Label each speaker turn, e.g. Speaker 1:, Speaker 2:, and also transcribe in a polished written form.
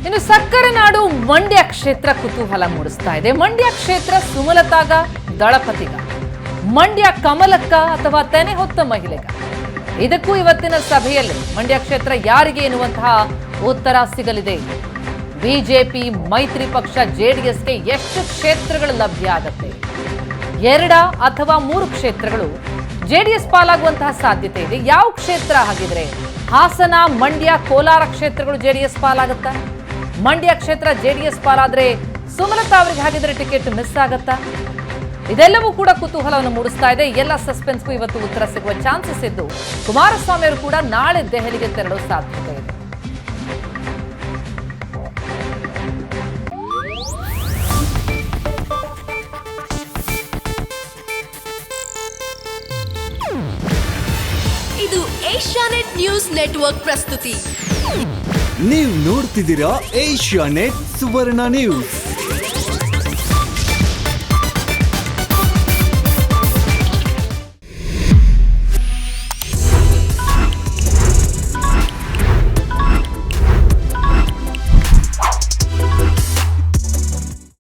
Speaker 1: ಇನ್ನು ಸಕ್ಕರೆ ನಾಡು ಮಂಡ್ಯ ಕ್ಷೇತ್ರ ಕುತೂಹಲ ಮೂಡಿಸ್ತಾ ಇದೆ. ಮಂಡ್ಯ ಕ್ಷೇತ್ರ ಸುಮಲತಾಗ, ದಳಪತಿಗ, ಮಂಡ್ಯ ಕಮಲಕ್ಕ ಅಥವಾ ತೆನೆ ಹೊತ್ತ ಮಹಿಳೆಗ? ಇದಕ್ಕೂ ಇವತ್ತಿನ ಸಭೆಯಲ್ಲಿ ಮಂಡ್ಯ ಕ್ಷೇತ್ರ ಯಾರಿಗೆ ಎನ್ನುವಂತಹ ಉತ್ತರ ಸಿಗಲಿದೆ. ಬಿಜೆಪಿ ಮೈತ್ರಿ ಪಕ್ಷ ಜೆಡಿಎಸ್ಗೆ ಎಷ್ಟು ಕ್ಷೇತ್ರಗಳು ಲಭ್ಯ ಆಗುತ್ತೆ? 2 ಅಥವಾ 3 ಕ್ಷೇತ್ರಗಳು ಜೆಡಿಎಸ್ ಪಾಲಾಗುವಂತಹ ಸಾಧ್ಯತೆ ಇದೆ. ಯಾವ ಕ್ಷೇತ್ರ ಹಾಗಿದ್ರೆ? ಹಾಸನ, ಮಂಡ್ಯ, ಕೋಲಾರ ಕ್ಷೇತ್ರಗಳು ಜೆಡಿಎಸ್ ಪಾಲಾಗುತ್ತಾ? ಮಂಡ್ಯ ಕ್ಷೇತ್ರ ಜೆಡಿಎಸ್ ಪಾಲಾದ್ರೆ ಸುಮಲತಾ ಅವರಿಗೆ ಹಾಗಿದ್ರೆ ಟಿಕೆಟ್ ಮಿಸ್ ಆಗತ್ತಾ? ಇದೆಲ್ಲವೂ ಕೂಡ ಕುತೂಹಲವನ್ನು ಮೂಡಿಸ್ತಾ ಇದೆ. ಎಲ್ಲ ಸಸ್ಪೆನ್ಸ್ಗೂ ಇವತ್ತು ಉತ್ತರ ಸಿಗುವ ಚಾನ್ಸಸ್ ಇದ್ದು, ಕುಮಾರಸ್ವಾಮಿ ಅವರು ಕೂಡ ನಾಳೆ ದೆಹಲಿಗೆ ತೆರಳುವ ಸಾಧ್ಯತೆ ಇದೆ.
Speaker 2: ಇದು ಏಷ್ಯಾನೆಟ್ ನ್ಯೂಸ್ ನೆಟ್ವರ್ಕ್ ಪ್ರಸ್ತುತಿ.
Speaker 3: ನೀವು ನೋಡ್ತಿದ್ದೀರಾ ಏಷ್ಯಾನೆಟ್ ಸುವರ್ಣ ನ್ಯೂಸ್.